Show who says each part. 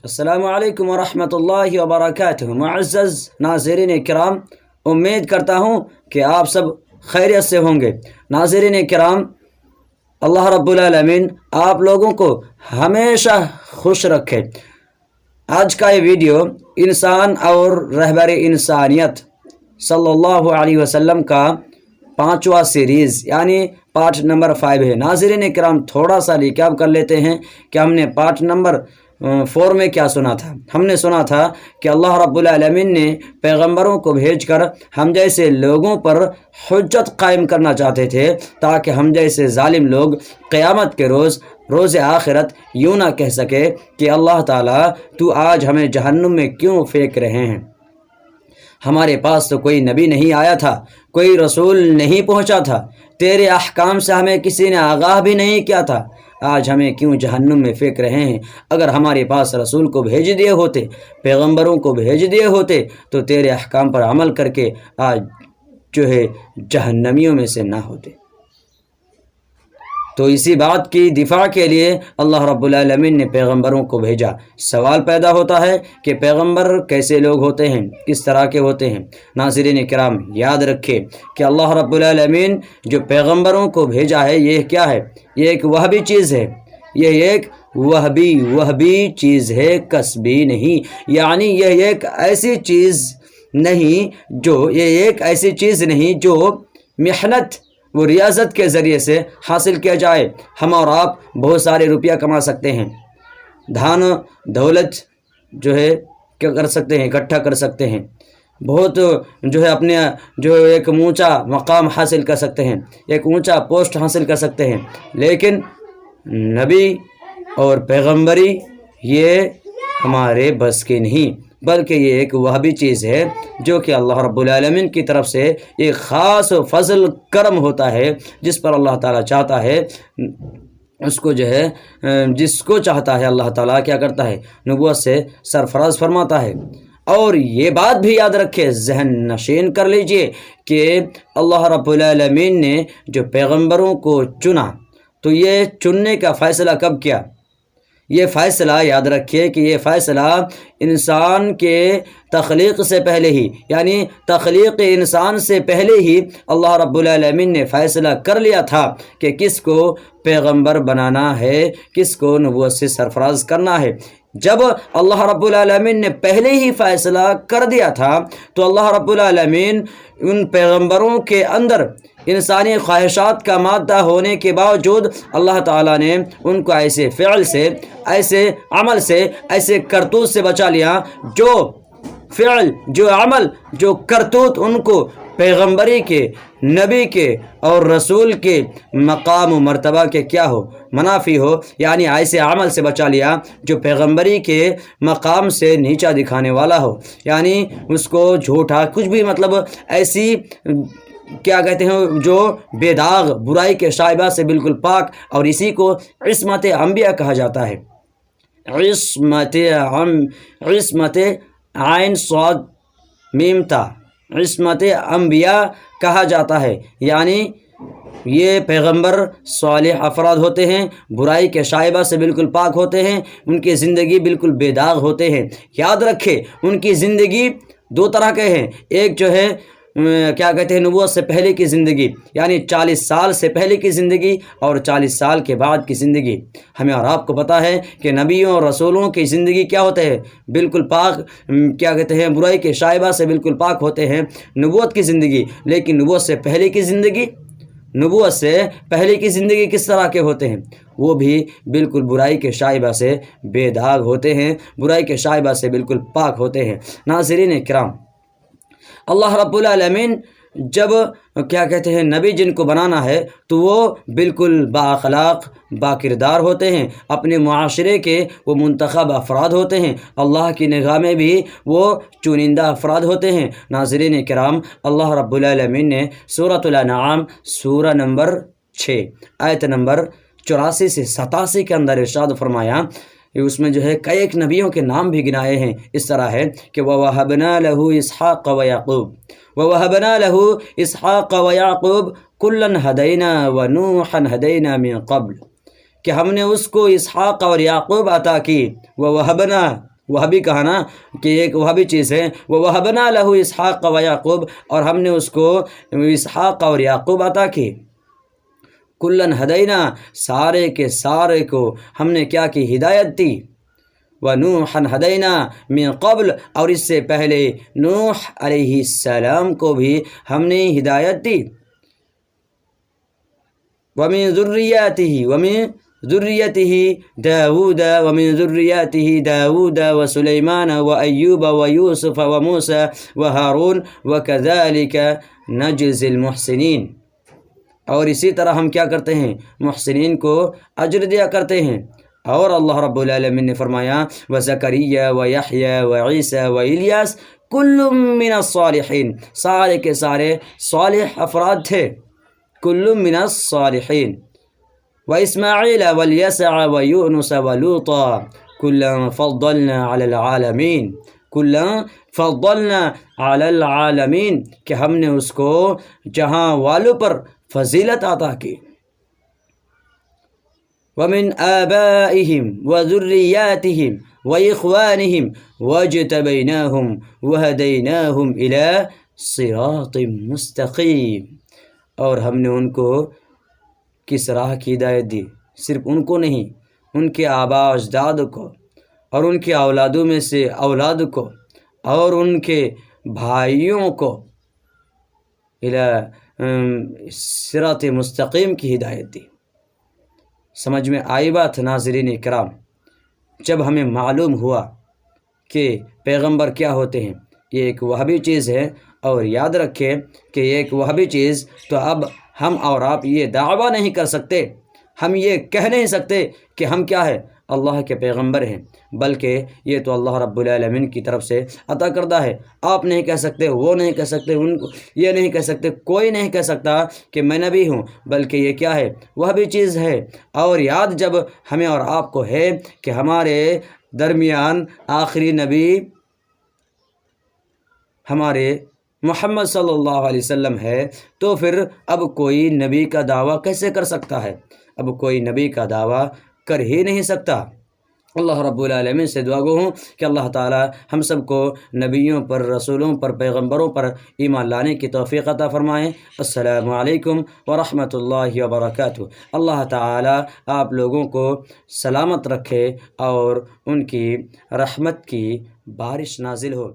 Speaker 1: السلام علیکم ورحمۃ اللہ وبرکاتہ۔ معزز ناظرین کرام، امید کرتا ہوں کہ آپ سب خیریت سے ہوں گے۔ ناظرین کرام، اللہ رب العالمین آپ لوگوں کو ہمیشہ خوش رکھے۔ آج کا یہ ویڈیو انسان اور رہبر انسانیت صلی اللہ علیہ وسلم کا 5واں سیریز یعنی پارٹ نمبر 5 ہے۔ ناظرین کرام، تھوڑا سا ریکیپ کر لیتے ہیں کہ ہم نے پارٹ نمبر 4 میں کیا سنا تھا۔ ہم نے سنا تھا کہ اللہ رب العالمین نے پیغمبروں کو بھیج کر ہم جیسے لوگوں پر حجت قائم کرنا چاہتے تھے، تاکہ ہم جیسے ظالم لوگ قیامت کے روز آخرت یوں نہ کہہ سکے کہ اللہ تعالیٰ تو آج ہمیں جہنم میں کیوں پھینک رہے ہیں، ہمارے پاس تو کوئی نبی نہیں آیا تھا، کوئی رسول نہیں پہنچا تھا، تیرے احکام سے ہمیں کسی نے آگاہ بھی نہیں کیا تھا، آج ہمیں کیوں جہنم میں پھینک رہے ہیں۔ اگر ہمارے پاس رسول کو بھیج دیے ہوتے، پیغمبروں کو بھیج دیے ہوتے، تو تیرے احکام پر عمل کر کے آج جو ہے جہنمیوں میں سے نہ ہوتے۔ تو اسی بات کی دفاع کے لیے اللہ رب العالمین نے پیغمبروں کو بھیجا۔ سوال پیدا ہوتا ہے کہ پیغمبر کیسے لوگ ہوتے ہیں، کس طرح کے ہوتے ہیں۔ ناظرین کرام، یاد رکھے کہ اللہ رب العالمین جو پیغمبروں کو بھیجا ہے، یہ کیا ہے؟ یہ ایک وہبی چیز ہے، یہ ایک وہبی چیز ہے، کسبی نہیں۔ یعنی یہ ایک ایسی چیز نہیں جو محنت وہ ریاضت کے ذریعے سے حاصل کیا جائے۔ ہم اور آپ بہت سارے روپیہ کما سکتے ہیں، دھن دولت جو ہے کیا کر سکتے ہیں، اکٹھا کر سکتے ہیں، بہت جو ہے اپنے جو ایک اونچا مقام حاصل کر سکتے ہیں، ایک اونچا پوسٹ حاصل کر سکتے ہیں، لیکن نبی اور پیغمبری یہ ہمارے بس کی نہیں، بلکہ یہ ایک وہبی چیز ہے جو کہ اللہ رب العالمین کی طرف سے ایک خاص فضل کرم ہوتا ہے، جس پر اللہ تعالیٰ چاہتا ہے اس کو جو ہے جس کو چاہتا ہے اللہ تعالیٰ کیا کرتا ہے، نبوت سے سرفراز فرماتا ہے۔ اور یہ بات بھی یاد رکھے، ذہن نشین کر لیجئے کہ اللہ رب العالمین نے جو پیغمبروں کو چنا، تو یہ چننے کا فیصلہ کب کیا؟ یہ فیصلہ یاد رکھیے کہ یہ فیصلہ انسان کے تخلیق سے پہلے ہی، یعنی تخلیق انسان سے پہلے ہی اللہ رب العالمین نے فیصلہ کر لیا تھا کہ کس کو پیغمبر بنانا ہے، کس کو نبوت سے سرفراز کرنا ہے۔ جب اللہ رب العالمین نے پہلے ہی فیصلہ کر دیا تھا، تو اللہ رب العالمین ان پیغمبروں کے اندر انسانی خواہشات کا مادہ ہونے کے باوجود اللہ تعالیٰ نے ان کو ایسے فعل سے، ایسے عمل سے، ایسے کرتوت سے بچا لیا، جو فعل، جو عمل، جو کرتوت ان کو پیغمبری کے، نبی کے اور رسول کے مقام و مرتبہ کے کیا ہو، منافی ہو، یعنی ایسے عمل سے بچا لیا جو پیغمبری کے مقام سے نیچا دکھانے والا ہو، یعنی اس کو جھوٹا کچھ بھی، مطلب ایسی کیا کہتے ہیں جو بے داغ برائی کے شائبہ سے بالکل پاک، اور اسی کو عصمت انبیاء کہا جاتا ہے۔ عصمت عین صاد میم تا، عصمت انبیاء کہا جاتا ہے، یعنی یہ پیغمبر صالح افراد ہوتے ہیں، برائی کے شائبہ سے بالکل پاک ہوتے ہیں، ان کی زندگی بالکل بے داغ ہوتے ہیں۔ یاد رکھے ان کی زندگی دو طرح کے ہیں، ایک جو ہے کیا کہتے ہیں نبوت سے پہلے کی زندگی، یعنی 40 سال سے پہلے کی زندگی، اور 40 سال کے بعد کی زندگی۔ ہمیں اور آپ کو پتہ ہے کہ نبیوں اور رسولوں کی زندگی کیا ہوتے ہیں، بالکل پاک، کیا کہتے ہیں برائی کے شائبہ سے بالکل پاک ہوتے ہیں، نبوت کی زندگی۔ لیکن نبوت سے پہلے کی زندگی کس طرح کے ہوتے ہیں؟ وہ بھی بالکل برائی کے شائبہ سے بے داغ ہوتے ہیں، برائی کے شائبہ سے بالکل پاک ہوتے ہیں۔ ناظرین کرام، اللہ رب العالمین جب کیا کہتے ہیں نبی جن کو بنانا ہے، تو وہ بالکل بااخلاق، با کردار ہوتے ہیں، اپنے معاشرے کے وہ منتخب افراد ہوتے ہیں، اللہ کی نگاہ میں بھی وہ چنندہ افراد ہوتے ہیں۔ ناظرین کرام، اللہ رب العالمین نے سورۃ الانعام سورہ نمبر 6 آیت نمبر 84 سے 87 کے اندر ارشاد فرمایا، اس میں جو ہے کئی ایک نبیوں کے نام بھی گنائے ہیں۔ اس طرح ہے کہ وَوَهَبْنَا لَهُ إِسْحَاقَ وَيَعْقُوبَ كُلًّا هَدَيْنَا وَنُوحًا هَدَيْنَا مِن قَبْلُ، کہ ہم نے اس کو اسحاق اور یعقوب عطا کی، وَوَهَبْنَا وہ بھی کہا نا کہ ایک وہ بھی چیز ہے، وہ وَوَهَبْنَا لَهُ اسحاق و یعقوب، اور ہم نے اس کو اسحاق اور یعقوب عطا کی۔ کلن ہدینا، سارے کے سارے کو ہم نے کیا کی؟ ہدایت دی۔ وَنُوحًا هَدَيْنَا مِن قبل، اور اس سے پہلے نوح علیہ السلام کو بھی ہم نے ہدایت دی۔ وَمِن ذُرِّيَّتِهِ داود، وَمِن ذُرِّيَّتِهِ داود وسليمان وأيوب ويوسف وموسى وهارون وكذلك نجزي المحسنين، اور اسی طرح ہم کیا کرتے ہیں؟ محسنین کو اجر دیا کرتے ہیں۔ اور اللہ رب العالمین نے فرمایا وزکریا ویحییٰ وعیسیٰ والیاس کل من الصالحین، سارے کے سارے صالح افراد تھے۔ کل من الصالحین واسماعیل والیسع ویونس ولوطا کلا فضلنا علی العالمین، کلا فضلنا علی العالمین، کہ ہم نے اس کو جہاں والوں پر فضیلت عطا کی۔ ومن آبائهم وذرياتهم وإخوانهم واجتبيناهم وهديناهم إلى صراط مستقيم، اور ہم نے ان کو کس راہ کی ہدایت دی؟ صرف ان کو نہیں، ان کے آباء و اجداد کو، اور ان کے اولادوں میں سے اولاد کو، اور ان کے بھائیوں کو إلى صراط مستقیم کی ہدایت دی۔ سمجھ میں آئی بات ناظرین کرام؟ جب ہمیں معلوم ہوا کہ پیغمبر کیا ہوتے ہیں، یہ ایک وہ بھی چیز ہے، اور یاد رکھیں کہ ایک وہ بھی چیز، تو اب ہم اور آپ یہ دعویٰ نہیں کر سکتے، ہم یہ کہہ نہیں سکتے کہ ہم کیا ہے؟ اللہ کے پیغمبر ہیں، بلکہ یہ تو اللہ رب العالمین کی طرف سے عطا کردہ ہے۔ آپ نہیں کہہ سکتے، وہ نہیں کہہ سکتے، ان کو یہ نہیں کہہ سکتے، کوئی نہیں کہہ سکتا کہ میں نبی ہوں، بلکہ یہ کیا ہے؟ وہ بھی چیز ہے۔ اور یاد جب ہمیں اور آپ کو ہے کہ ہمارے درمیان آخری نبی ہمارے محمد صلی اللہ علیہ وسلم ہے، تو پھر اب کوئی نبی کا دعویٰ کیسے کر سکتا ہے؟ اب کوئی نبی کا دعویٰ کر ہی نہیں سکتا۔ اللہ رب العالمین سے دعا گو ہوں کہ اللہ تعالی ہم سب کو نبیوں پر، رسولوں پر، پیغمبروں پر ایمان لانے کی توفیق عطا فرمائیں۔ السلام علیکم ورحمۃ اللہ وبرکاتہ۔ اللہ تعالی آپ لوگوں کو سلامت رکھے اور ان کی رحمت کی بارش نازل ہو۔